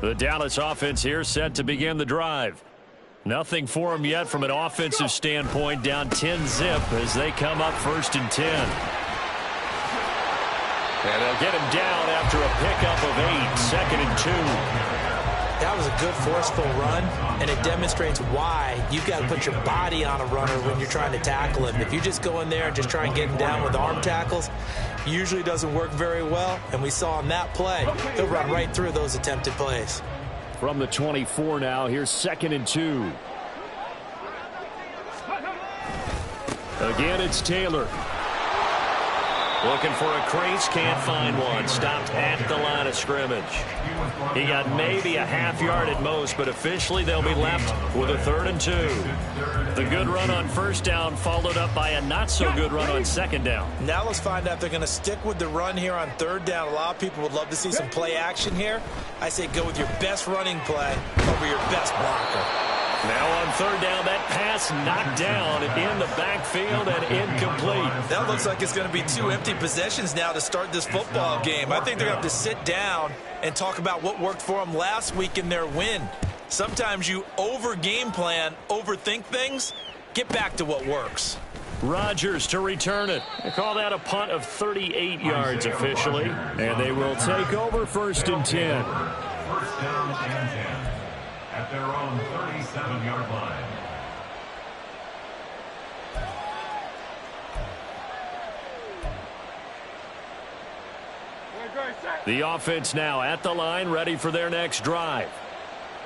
The Dallas offense here set to begin the drive. Nothing for them yet from an offensive standpoint, down 10-zip as they come up 1st and 10. And they'll get him down after a pickup of 8, 2nd and 2. That was a good forceful run, and it demonstrates why you've got to put your body on a runner when you're trying to tackle him. If you just go in there and just try and get him down with arm tackles, usually doesn't work very well, and we saw in that play, he'll run right through those attempted plays. From the 24 now, here's 2nd and 2. Again, it's Taylor. Looking for a crease, can't find one. Stopped at the line of scrimmage. He got maybe a half yard at most, but officially they'll be left with a 3rd and 2. The good run on 1st down followed up by a not-so-good run on 2nd down. Now let's find out if they're going to stick with the run here on 3rd down. A lot of people would love to see some play action here. I say go with your best running play over your best blocker. Now on 3rd down, that pass knocked down in the backfield and incomplete. That looks like it's going to be 2 empty possessions now to start this football game. I think they're going to have to sit down and talk about what worked for them last week in their win. Sometimes you over-game plan, overthink things, get back to what works. Rodgers to return it. They call that a punt of 38 yards officially, and they will take over 1st and 10. 1st down and 10 at their own 37-yard line. The offense now at the line, ready for their next drive.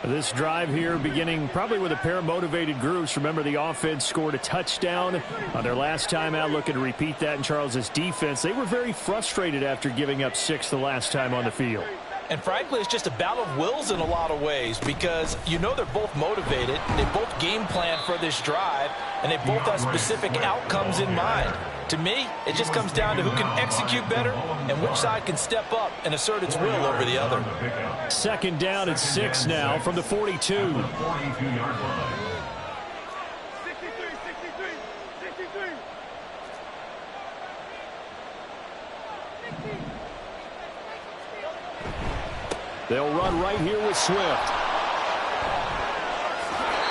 This drive here beginning probably with a pair of motivated groups. Remember, the offense scored a touchdown on their last time out, looking to repeat that in Charles' defense. They were very frustrated after giving up 6 the last time on the field. And frankly, it's just a battle of wills in a lot of ways because you know they're both motivated. They both game plan for this drive, and they both have specific outcomes in mind. To me, it just comes down to who can execute better and which side can step up and assert its will over the other. 2nd down and 6 now from the 42. 42-yard line. They'll run right here with Swift.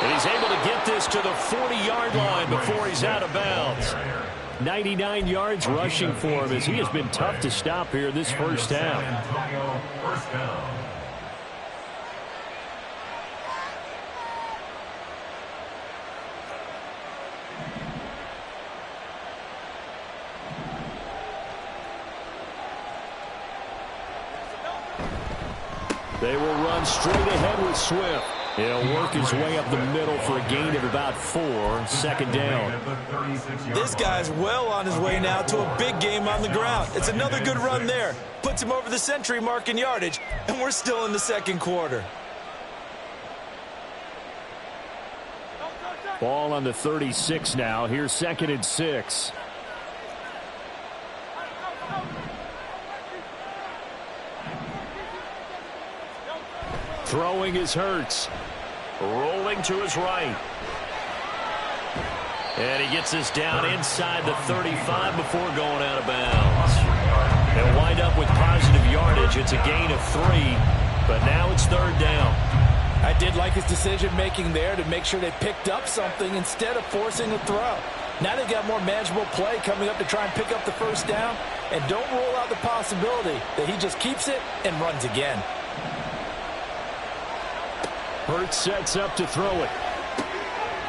And he's able to get this to the 40-yard line before he's out of bounds. 99 yards rushing for him as he has been tough to stop here this 1st half. First down. They will run straight ahead with Swift. He'll work his way up the middle for a gain of about 4. 2nd down. This guy's well on his way now to a big game on the ground. It's another good run there. Puts him over the century mark in yardage, and we're still in the 2nd quarter. Ball on the 36 now. Here's 2nd and 6. Throwing is Hurts. Rolling to his right. And he gets this down inside the 35 before going out of bounds. They'll wind up with positive yardage. It's a gain of 3, but now it's 3rd down. I did like his decision-making there to make sure they picked up something instead of forcing a throw. Now they've got more manageable play coming up to try and pick up the 1st down, and don't rule out the possibility that he just keeps it and runs again. Hurts sets up to throw it.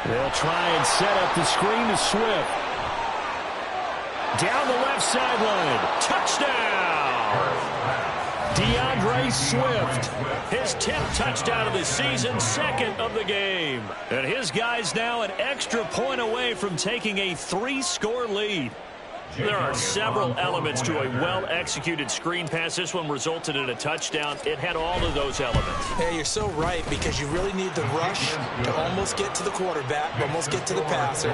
They'll try and set up the screen to Swift. Down the left sideline. Touchdown! DeAndre Swift. His 10th touchdown of the season, 2nd of the game. And his guys now an extra point away from taking a 3-score lead. There are several elements to a well-executed screen pass. This one resulted in a touchdown. It had all of those elements. Yeah, you're so right because you really need the rush to almost get to the quarterback, almost get to the passer.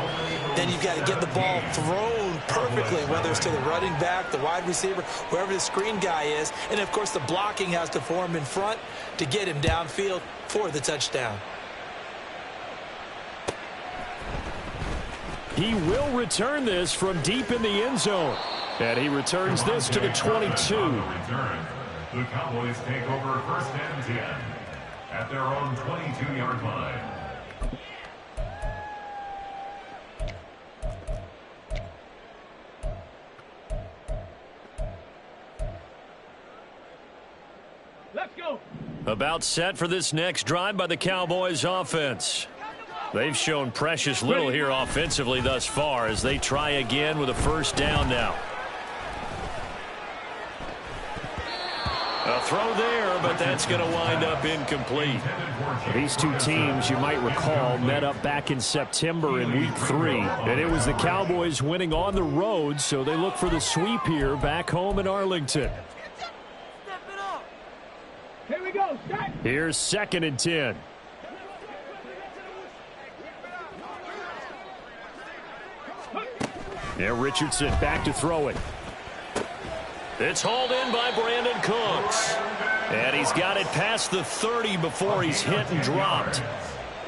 Then you've got to get the ball thrown perfectly, whether it's to the running back, the wide receiver, wherever the screen guy is. And, of course, the blocking has to form in front to get him downfield for the touchdown. He will return this from deep in the end zone. And he returns this to the 22. The Cowboys take over 1st and 10. at their own 22-yard line. About set for this next drive by the Cowboys offense. They've shown precious little here offensively thus far as they try again with a first down now. A throw there, but that's going to wind up incomplete. These two teams, you might recall, met up back in September in Week 3. And it was the Cowboys winning on the road, so they look for the sweep here back home in Arlington. Here we go. Start. Here's 2nd and 10. Yeah, Richardson back to throw it. It's hauled in by Brandon Cooks. And he's got it past the 30 before he's hit and dropped.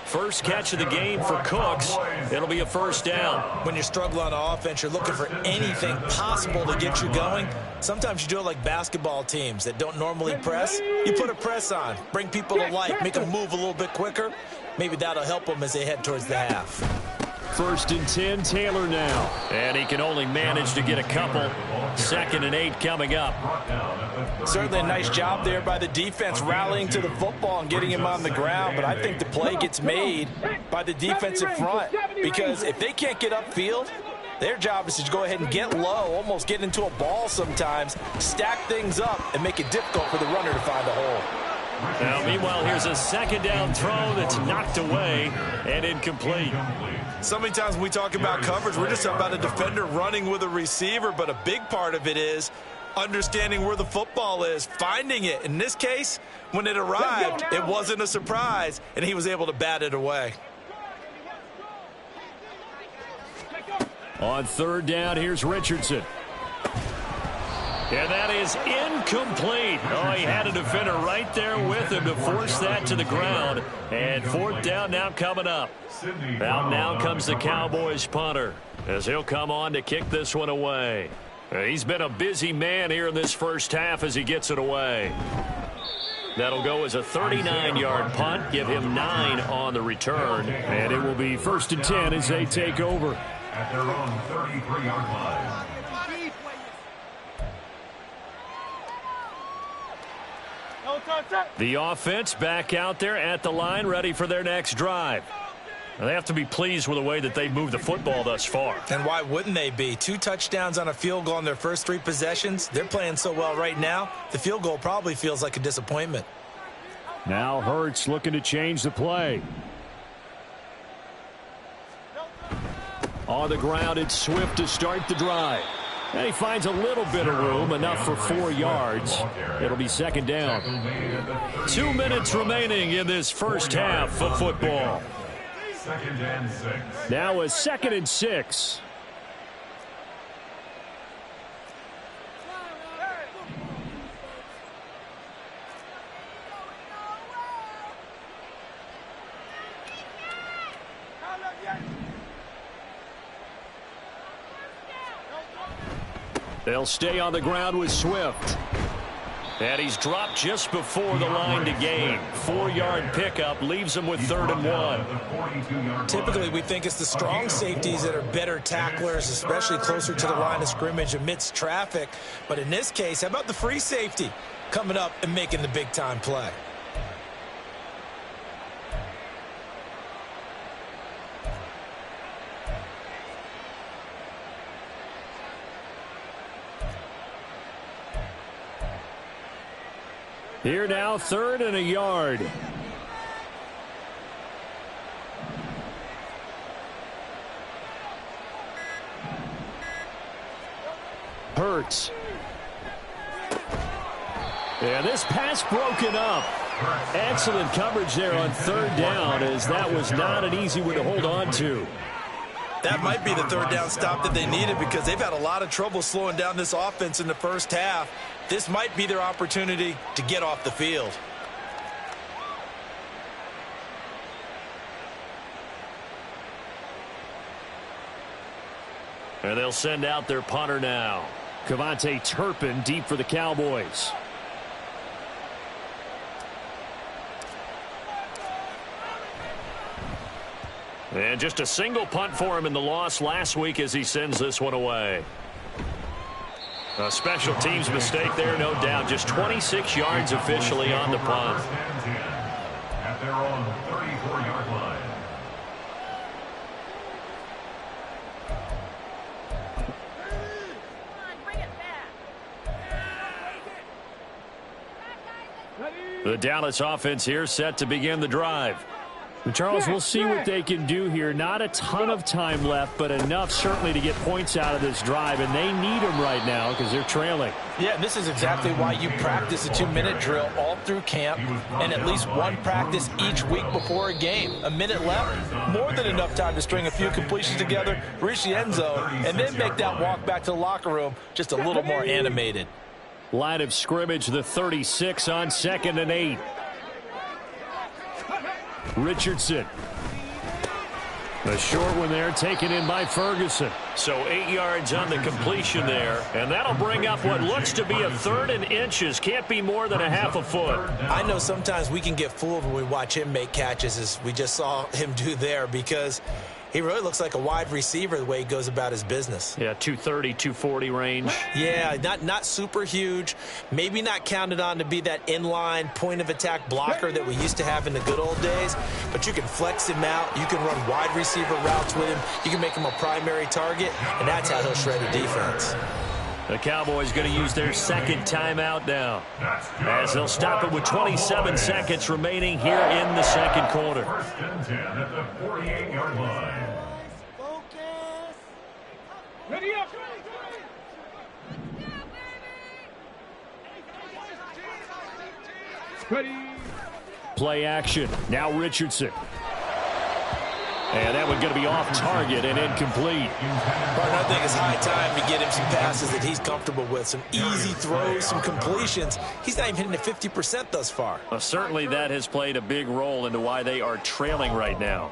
First catch of the game for Cooks. It'll be a first down. When you struggle on offense, you're looking for anything possible to get you going. Sometimes you do it like basketball teams that don't normally press. You put a press on, bring people to life, make them move a little bit quicker. Maybe that'll help them as they head towards the half. 1st and 10, Taylor now. And he can only manage to get a couple. 2nd and 8 coming up. Certainly a nice job there by the defense rallying to the football and getting him on the ground. But I think the play gets made by the defensive front because if they can't get upfield, their job is to go ahead and get low, almost get into a ball sometimes, stack things up, and make it difficult for the runner to find a hole. Now, meanwhile, here's a 2nd down throw that's knocked away and incomplete. So many times when we talk about coverage, we're just talking about a defender running with a receiver, but a big part of it is understanding where the football is, finding it. In this case, when it arrived, it wasn't a surprise, and he was able to bat it away. On 3rd down, here's Richardson. And that is incomplete. Oh, he had a defender right there with him to force that to the ground. And 4th down now coming up. Out now comes the Cowboys punter as he'll come on to kick this one away. He's been a busy man here in this first half as he gets it away. That'll go as a 39-yard punt, give him 9 on the return. And it will be 1st and 10 as they take over. At their own 33-yard line. The offense back out there at the line, ready for their next drive. They have to be pleased with the way that they moved the football thus far. And why wouldn't they be? 2 touchdowns on a field goal in their first 3 possessions. They're playing so well right now, the field goal probably feels like a disappointment. Now Hurts looking to change the play. On the ground, it's Swift to start the drive. And he finds a little bit of room, enough for 4 yards. It'll be 2nd down. 2 minutes remaining in this first half of football. 2nd and 6. Now a 2nd and 6. They'll stay on the ground with Swift. And he's dropped just before the line to gain. 4-yard pickup leaves him with 3rd and 1. Typically, we think it's the strong safeties that are better tacklers, especially closer to the line of scrimmage amidst traffic. But in this case, how about the free safety coming up and making the big-time play? Here now, 3rd and a yard. Hurts. And this pass broken up. Excellent coverage there on 3rd down, as that was not an easy one to hold on to. That might be the 3rd down stop that they needed because they've had a lot of trouble slowing down this offense in the first half. This might be their opportunity to get off the field. And they'll send out their punter now. KaVontae Turpin deep for the Cowboys. And just a single punt for him in the loss last week as he sends this one away. A special teams mistake there, no doubt. Just 26 yards officially on the punt. At their own 34-yard line. The Dallas offense here set to begin the drive. Charles, we'll see what they can do here. Not a ton of time left, but enough certainly to get points out of this drive, and they need them right now because they're trailing. Yeah, and this is exactly why you practice a 2-minute drill all through camp and at least one practice each week before a game. A minute left, more than enough time to string a few completions together, reach the end zone, and then make that walk back to the locker room just a little more animated. Line of scrimmage, the 36 on 2nd and 8. Richardson. A short one there, taken in by Ferguson. So 8 yards on the completion there, and that'll bring up what looks to be a 3rd and inches. Can't be more than a half a foot. I know sometimes we can get fooled when we watch him make catches, as we just saw him do there, because he really looks like a wide receiver the way he goes about his business. Yeah, 230, 240 range. Yeah, not super huge. Maybe not counted on to be that inline point-of-attack blocker that we used to have in the good old days. But you can flex him out. You can run wide receiver routes with him. You can make him a primary target, and that's how he'll shred a defense. The Cowboys going to use their second timeout now, as they'll stop it with 27 seconds remaining here in the second quarter. 1st and 10 at the 48-yard line. Ready up. Ready. Play action. Now Richardson. And that one going to be off target and incomplete. But I think it's high time to get him some passes that he's comfortable with. Some easy throws, some completions. He's not even hitting the 50% thus far. Well, certainly that has played a big role into why they are trailing right now.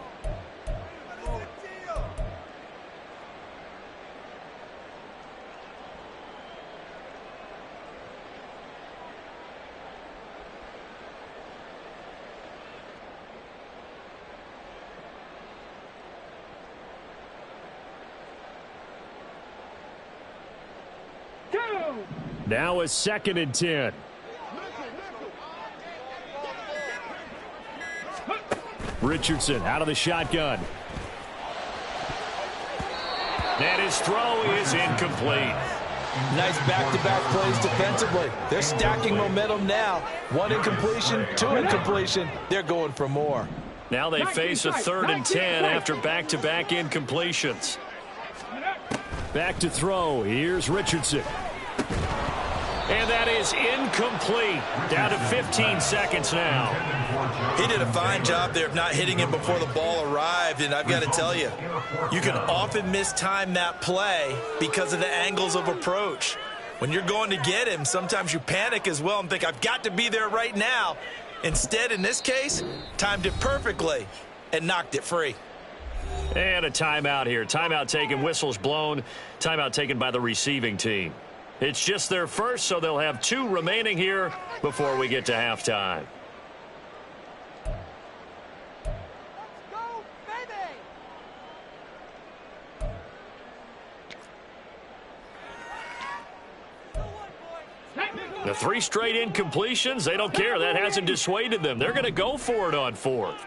Now a 2nd and 10. Richardson out of the shotgun. And his throw is incomplete. Nice back-to-back plays defensively. They're stacking momentum now. 1 incompletion, 2 incompletion. They're going for more. Now they face a 3rd and 10 after back-to-back incompletions. Back to throw. Here's Richardson. And that is incomplete. Down to 15 seconds now. He did a fine job there of not hitting him before the ball arrived, and I've got to tell you, you can often mistime that play because of the angles of approach. When you're going to get him, sometimes you panic as well and think, I've got to be there right now. Instead, in this case, timed it perfectly and knocked it free. And a timeout here. Timeout taken, whistles blown. Timeout taken by the receiving team. It's just their first, so they'll have 2 remaining here before we get to halftime. The 3 straight incompletions, they don't care. That hasn't dissuaded them. They're going to go for it on 4th.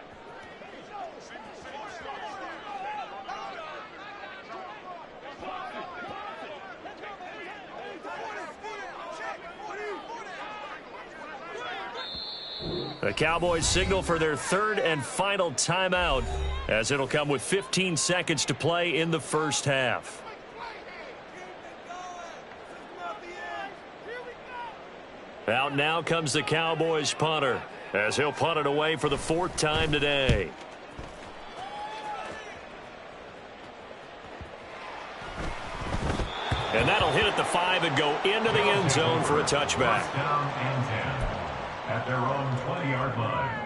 The Cowboys signal for their 3rd and final timeout, as it'll come with 15 seconds to play in the first half. Out now comes the Cowboys punter, as he'll punt it away for the 4th time today. And that'll hit at the 5 and go into the end zone for a touchback. First down and 10 at their own 20-yard line.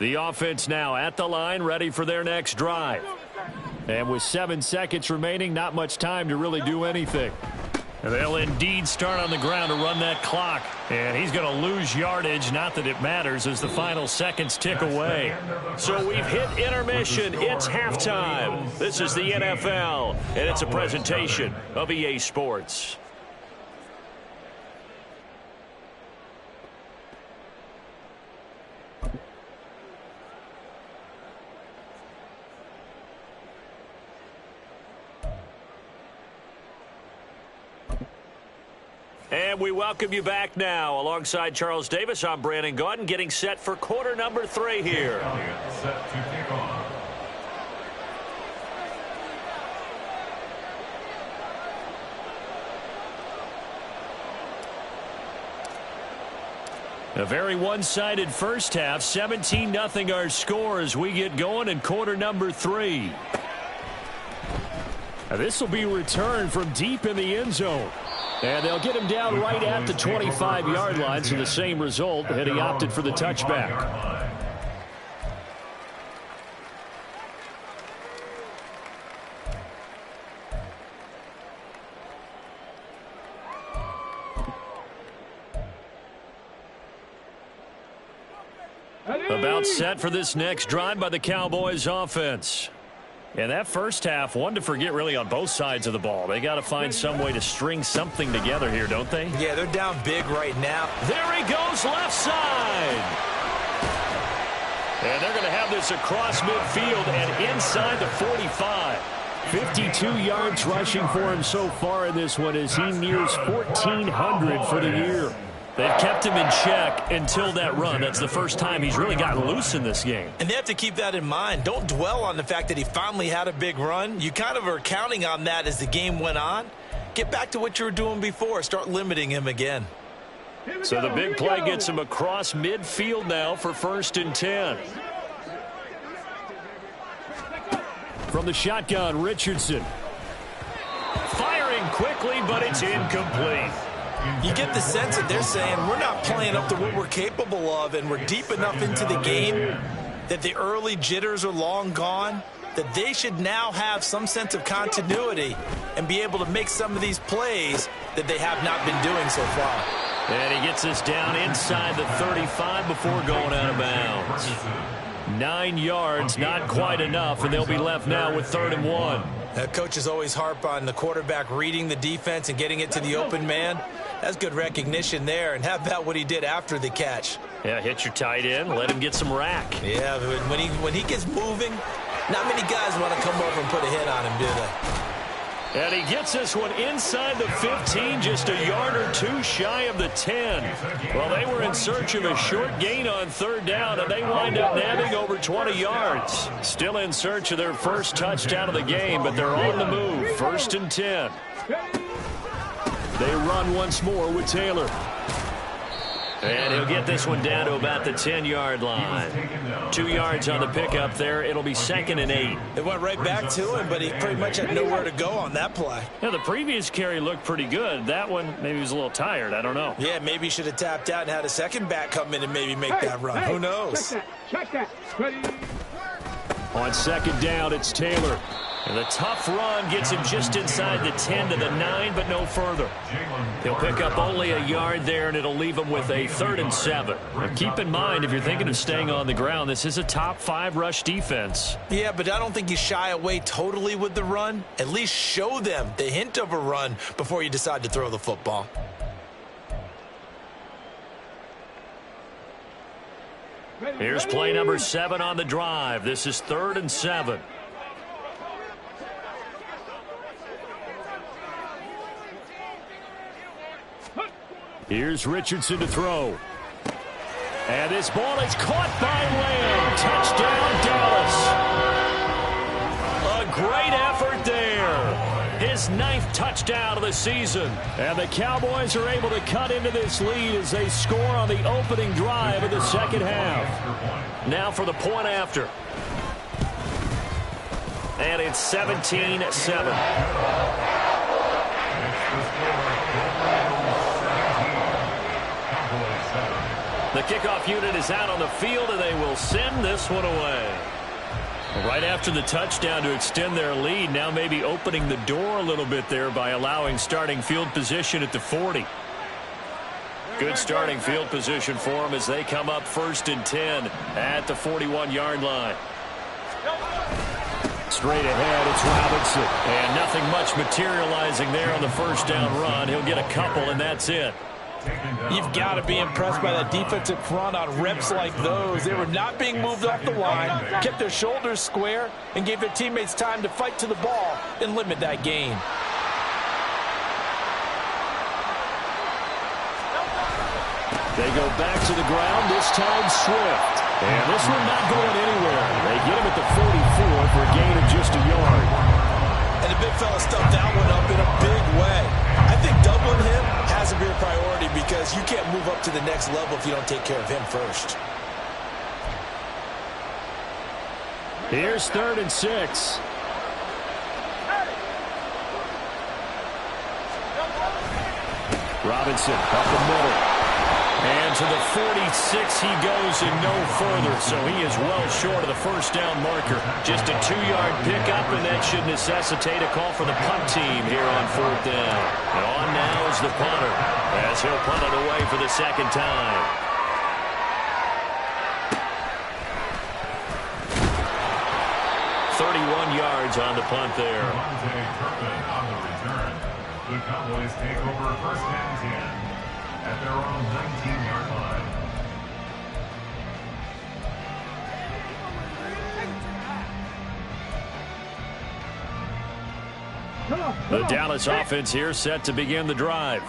The offense now at the line, ready for their next drive. And with 7 seconds remaining, not much time to really do anything. They'll indeed start on the ground to run that clock. And he's going to lose yardage. Not that it matters as the final seconds tick away. So we've hit intermission. It's halftime. This is the NFL, and it's a presentation of EA Sports. And we welcome you back now. Alongside Charles Davis, I'm Brandon Gaudin, getting set for quarter number 3 here. Set to kick off. A very one-sided first half. 17-0 our score as we get going in quarter number 3. Now this will be returned from deep in the end zone. And they'll get him down right at the 25-yard line, so the same result, and he opted for the touchback. About set for this next drive by the Cowboys offense. And that first half, one to forget really on both sides of the ball. They got to find some way to string something together here, don't they? Yeah, they're down big right now. There he goes, left side. And they're going to have this across midfield and inside the 45. 52 yards rushing for him so far in this one as he nears 1,400 for the year. They've kept him in check until that run. That's the first time he's really gotten loose in this game. And they have to keep that in mind. Don't dwell on the fact that he finally had a big run. You kind of are counting on that as the game went on. Get back to what you were doing before. Start limiting him again. So the big play gets him across midfield now for 1st and 10. From the shotgun, Richardson. Firing quickly, but it's incomplete. You get the sense that they're saying we're not playing up to what we're capable of, and we're deep enough into the game that the early jitters are long gone, that they should now have some sense of continuity and be able to make some of these plays that they have not been doing so far. And he gets us down inside the 35 before going out of bounds. 9 yards, not quite enough, and they'll be left now with 3rd and 1. Coaches always harp on the quarterback reading the defense and getting it to the open man. That's good recognition there. And how about what he did after the catch? Yeah, hit your tight end, let him get some rack. Yeah, when he gets moving, not many guys want to come over and put a hit on him, do they? And he gets this one inside the 15, just a yard or two shy of the 10. Well, they were in search of a short gain on 3rd down, and they wind up nabbing over 20 yards. Still in search of their first touchdown of the game, but they're on the move. 1st and 10. They run once more with Taylor. And he'll get this one down to about the 10-yard line. 2 yards on the pickup there. It'll be 2nd and 8. They went right back to him, but he pretty much had nowhere to go on that play. Yeah, the previous carry looked pretty good. That one, maybe he was a little tired. I don't know. Yeah, maybe he should have tapped out and had a second back come in and maybe make that run. Who knows? Check that. Ready. On 2nd down, it's Taylor. And the tough run gets him just inside the 10 to the 9, but no further. He'll pick up only a yard there, and it'll leave him with a 3rd and 7. Now keep in mind, if you're thinking of staying on the ground, this is a top 5 rush defense. Yeah, but I don't think you shy away totally with the run. At least show them the hint of a run before you decide to throw the football. Here's play number 7 on the drive. This is 3rd and 7. Here's Richardson to throw. And this ball is caught by Lamb. Touchdown, Dallas. A great effort there. His 9th touchdown of the season. And the Cowboys are able to cut into this lead as they score on the opening drive of the second half. Now for the point after. And it's 17-7. The kickoff unit is out on the field, and they will send this one away. Right after the touchdown to extend their lead, now maybe opening the door a little bit there by allowing starting field position at the 40. Good starting field position for them as they come up 1st and 10 at the 41-yard line. Straight ahead, it's Robinson. And nothing much materializing there on the first down run. He'll get a couple, and that's it. You've got to be impressed by that defensive front on reps like those. They were not being moved off the line, kept their shoulders square, and gave their teammates time to fight to the ball and limit that gain. They go back to the ground, this time Swift. And this one not going anywhere. They get him at the 44 for a gain of just a yard. And the big fella stuffed that one up in a big way. I think doubling him has to be a priority because you can't move up to the next level if you don't take care of him first. Here's 3rd and 6. Robinson up the middle. And to the 46 he goes and no further, so he is well short of the first down marker. Just a 2-yard pickup, and that should necessitate a call for the punt team here on 4th down. And on now is the punter, as he'll punt it away for the second time. Yards on the punt there. On the return, the Cowboys take over 1st and 10 at their own 19-yard line. The Dallas offense here set to begin the drive.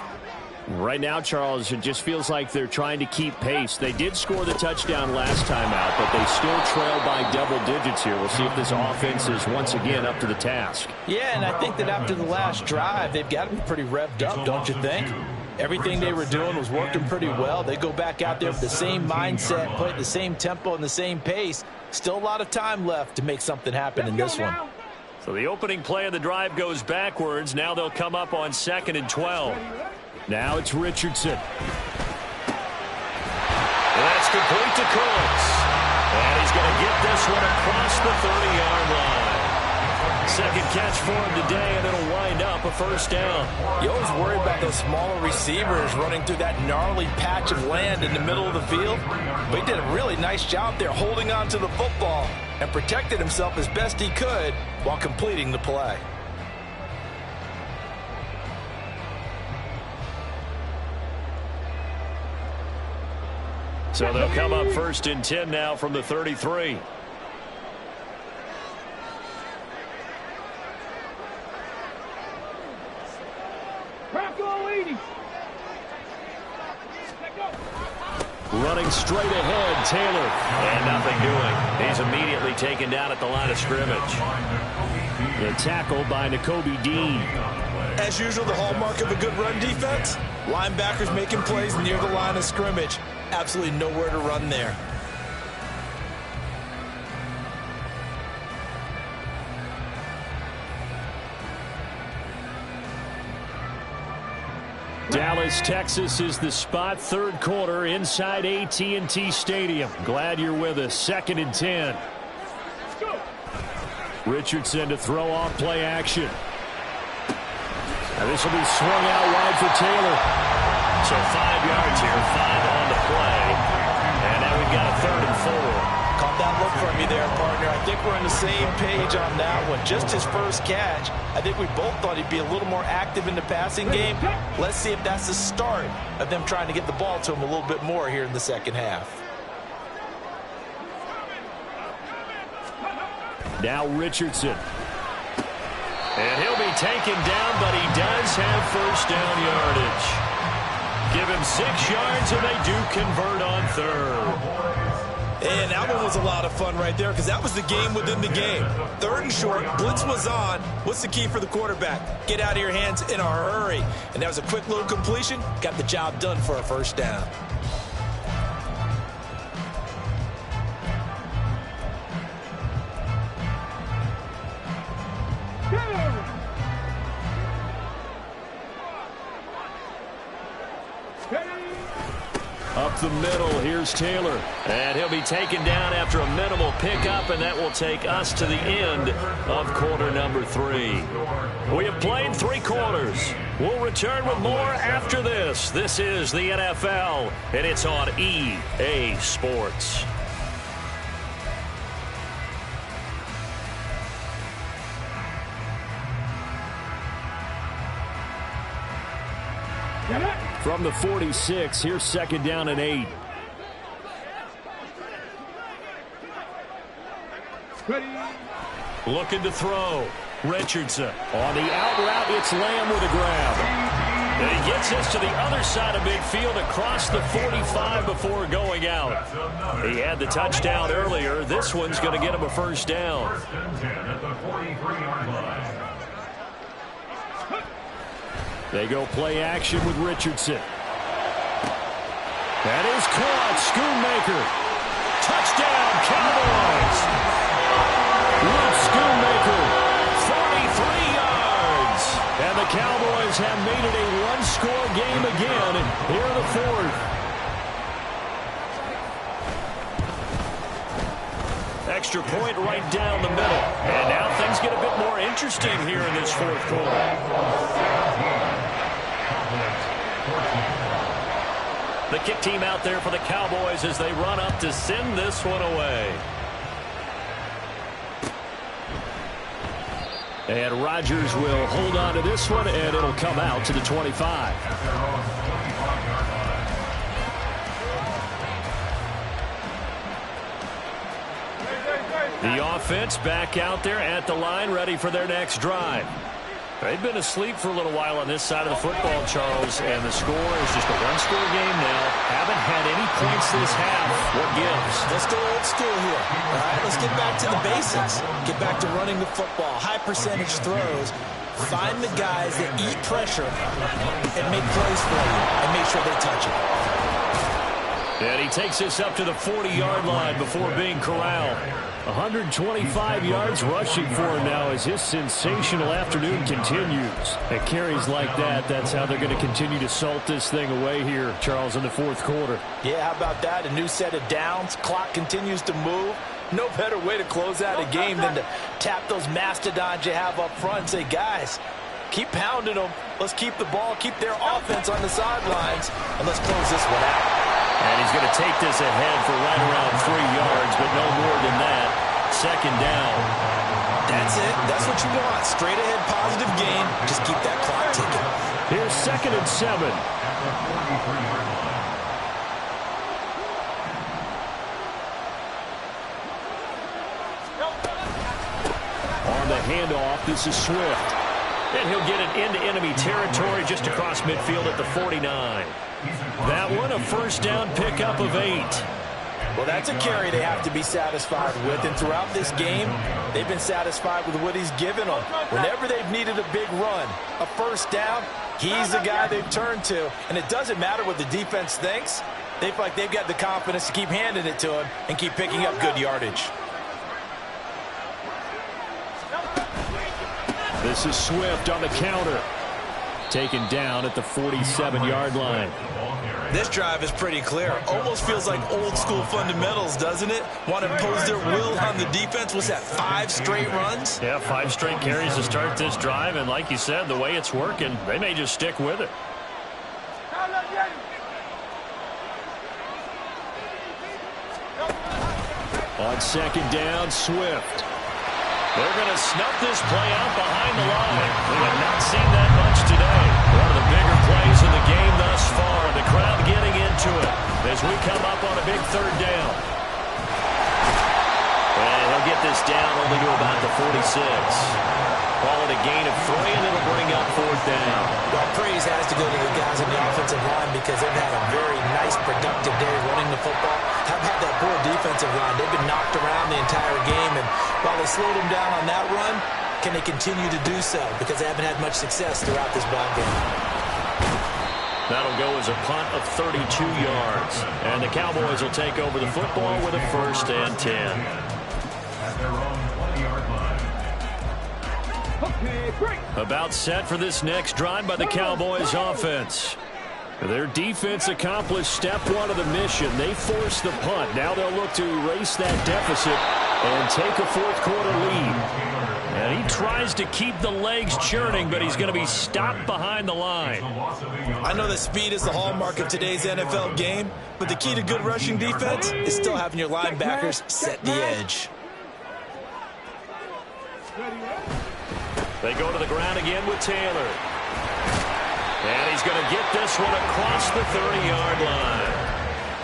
Right now, Charles, it just feels like they're trying to keep pace. They did score the touchdown last time out, but they still trail by double digits here. We'll see if this offense is once again up to the task. Yeah, and I think that after the last drive, they've got to be pretty revved up, don't you think? Everything they were doing was working pretty well. They go back out there with the same mindset, play at the same tempo and the same pace. Still a lot of time left to make something happen in this one. So the opening play of the drive goes backwards. Now they'll come up on 2nd and 12. Now it's Richardson. That's complete to Cooks. And he's going to get this one across the 30-yard line. Second catch for him today, and it'll wind up a first down. You always worry about those smaller receivers running through that gnarly patch of land in the middle of the field. But he did a really nice job there holding on to the football and protected himself as best he could while completing the play. So they'll come up 1st and 10 now from the 33. Running straight ahead, Taylor. And nothing doing. He's immediately taken down at the line of scrimmage. The tackle by Nakobe Dean. As usual, the hallmark of a good run defense, linebackers making plays near the line of scrimmage. Absolutely nowhere to run there. Dallas, Texas is the spot. 3rd quarter inside AT&T Stadium. Glad you're with us. 2nd and 10. Richardson to throw off play action. Now this will be swung out wide for Taylor. So 5 yards here, 5 on the play. And now we've got a 3rd and 4. Caught that look from you there, partner. I think we're on the same page on that one. Just his first catch. I think we both thought he'd be a little more active in the passing game. Let's see if that's the start of them trying to get the ball to him a little bit more here in the second half. Now Richardson. And he'll be taken down, but he does have first down yardage. Give him 6 yards, and they do convert on 3rd. And that one was a lot of fun right there because that was the game within the game. 3rd and short, blitz was on. What's the key for the quarterback? Get out of your hands in a hurry. And that was a quick little completion. Got the job done for a first down. Up the middle, here's Taylor. And he'll be taken down after a minimal pickup, and that will take us to the end of quarter number 3. We have played 3 quarters. We'll return with more after this. This is the NFL, and it's on EA Sports. From the 46, here's 2nd down and 8. Ready. Looking to throw. Richardson. On the out route, it's Lamb with a grab. And he gets us to the other side of midfield across the 45 before going out. He had the touchdown earlier. This one's going to get him a first down. 1st and 10 at the 43-yard line. They go play action with Richardson. That is caught. Schoonmaker. Touchdown, Cowboys. Luke Schoonmaker, 43 yards. And the Cowboys have made it a one-score game again here in the 4th. Extra point right down the middle. And now things get a bit more interesting here in this 4th quarter. The kick team out there for the Cowboys as they run up to send this one away. And Rodgers will hold on to this one, and it'll come out to the 25. The offense back out there at the line, ready for their next drive. They've been asleep for a little while on this side of the football, Charles, and the score is just a one-score game now. Haven't had any points this half. What gives? Let's go old school here. All right, let's get back to the basics. Get back to running the football, high percentage throws. Find the guys that eat pressure and make plays for you and make sure they touch it. And he takes us up to the 40-yard line before being corralled. 125 yards rushing for him now as his sensational afternoon continues. At carries like that, that's how they're going to continue to salt this thing away here, Charles, in the 4th quarter. Yeah, how about that? A new set of downs. Clock continues to move. No better way to close out a game than to tap those mastodons you have up front and say, guys, keep pounding them. Let's keep the ball, keep their offense on the sidelines, and let's close this one out. And he's going to take this ahead for right around 3 yards, but no more than that. 2nd down. That's it. That's what you want. Straight ahead positive gain. Just keep that clock ticking. Here's 2nd and 7. On the handoff, this is Swift. And he'll get it into enemy territory just across midfield at the 49. That one, a first down pickup of 8. Well, that's a carry they have to be satisfied with. And throughout this game, they've been satisfied with what he's given them. Whenever they've needed a big run, a first down, he's the guy they've turned to. And it doesn't matter what the defense thinks. They feel like they've got the confidence to keep handing it to him and keep picking up good yardage. This is Swift on the counter. Taken down at the 47-yard line. This drive is pretty clear. Almost feels like old school fundamentals, doesn't it? Want to impose their will on the defense. What's that, 5 straight runs? Yeah, 5 straight carries to start this drive. And like you said, the way it's working, they may just stick with it. On 2nd down, Swift. They're going to snuff this play out behind the line. We have not seen that much today. One of the bigger plays in the game thus far. The crowd getting into it as we come up on a big 3rd down. And he'll get this down only to about the 46. Call it a gain of 3, and it'll bring up 4th down. Well, praise has to go to the guys on the offensive line because they've had a very nice, productive day running the football. Have had that poor defensive line. They've been knocked around the entire game, and while they slowed them down on that run, can they continue to do so? Because they haven't had much success throughout this ball game. That'll go as a punt of 32 yards. And the Cowboys will take over the football with a 1st and 10. At their own 20-yard line. Okay, great. About set for this next drive by the Cowboys offense. Their defense accomplished step one of the mission. They forced the punt. Now they'll look to erase that deficit and take a fourth-quarter lead. And he tries to keep the legs churning, but he's going to be stopped behind the line. I know that speed is the hallmark of today's NFL game, but the key to good rushing defense is still having your linebackers set the edge. They go to the ground again with Taylor. And he's going to get this one across the 30-yard line.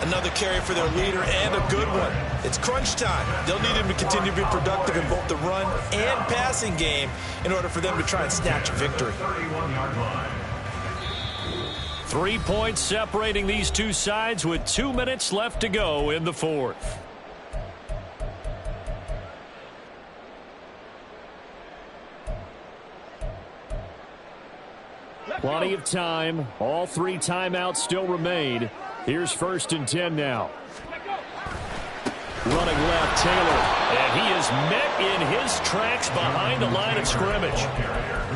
Another carry for their leader and a good one. It's crunch time. They'll need him to continue to be productive in both the run and passing game in order for them to try and snatch a victory. 3 points separating these two sides with 2 minutes left to go in the fourth. Plenty of time. All 3 timeouts still remain. Here's 1st and 10 now. Running left, Taylor. And he is met in his tracks behind the line of scrimmage.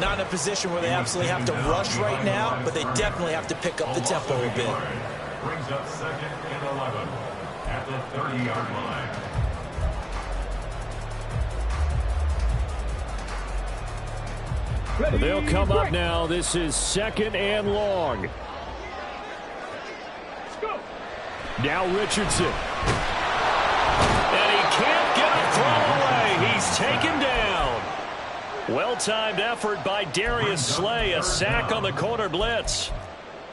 Not in a position where they absolutely have to rush right now, but they definitely have to pick up the tempo a bit. Brings up 2nd and 11 at the 30-yard line. They'll come up now. This is 2nd and long. Now Richardson. And he can't get a throw away. He's taken down. Well-timed effort by Darius Slay. A sack on the corner blitz.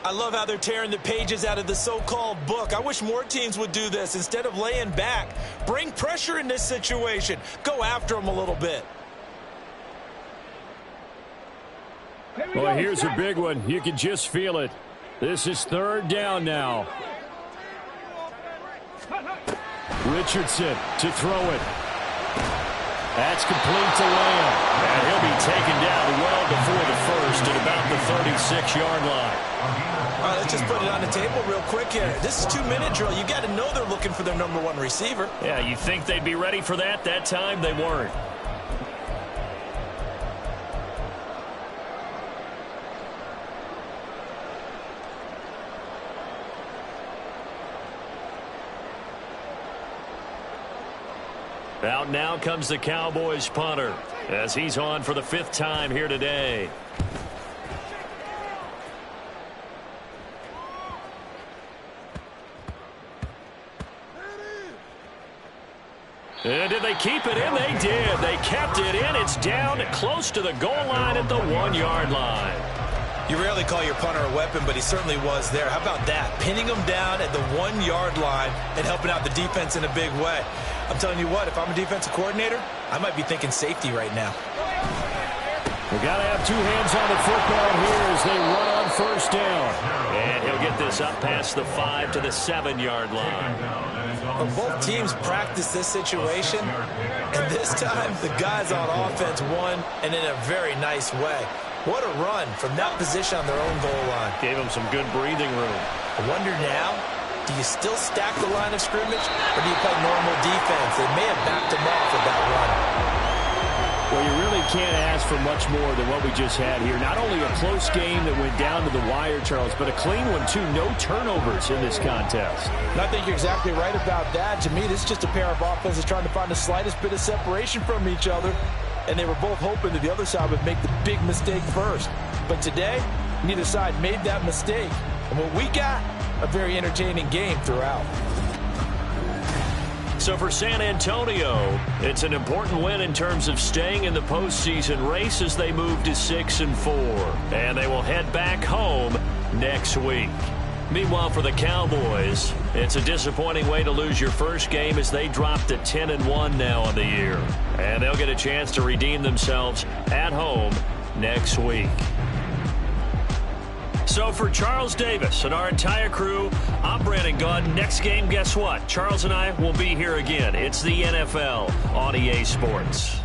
I love how they're tearing the pages out of the so-called book. I wish more teams would do this. Instead of laying back, bring pressure in this situation. Go after them a little bit. Well, here's a big one. You can just feel it. This is 3rd down now. Richardson to throw it. That's complete to Lamb. And he'll be taken down well before the first at about the 36-yard line. All right, let's just put it on the table real quick here. This is 2-minute drill. You got to know they're looking for their number 1 receiver. Yeah, you think they'd be ready for that? That time they weren't. Out now comes the Cowboys punter as he's on for the 5th time here today. And did they keep it in? They did. They kept it in. It's down close to the goal line at the 1-yard line. You rarely call your punter a weapon, but he certainly was there. How about that? Pinning him down at the 1-yard line and helping out the defense in a big way. I'm telling you what, if I'm a defensive coordinator, I might be thinking safety right now. We got to have 2 hands on the football here as they run on 1st down. And he'll get this up past the 5 to the 7-yard line. Well, both teams practice this situation, and this time the guys on offense won, and in a very nice way. What a run from that position on their own goal line. Gave them some good breathing room. I wonder now, do you still stack the line of scrimmage, or do you play normal defense? They may have backed them off with that run. Well, you really can't ask for much more than what we just had here. Not only a close game that went down to the wire, Charles, but a clean one, too. No turnovers in this contest. And I think you're exactly right about that. To me, this is just a pair of offenses trying to find the slightest bit of separation from each other. And they were both hoping that the other side would make the big mistake first. But today, neither side made that mistake. And what we got, a very entertaining game throughout. So for San Antonio, it's an important win in terms of staying in the postseason race as they move to 6-4. And they will head back home next week. Meanwhile, for the Cowboys, it's a disappointing way to lose your first game as they drop to 10-1 now on the year. And they'll get a chance to redeem themselves at home next week. So for Charles Davis and our entire crew, I'm Brandon Gaudin. Next game, guess what? Charles and I will be here again. It's the NFL on EA Sports.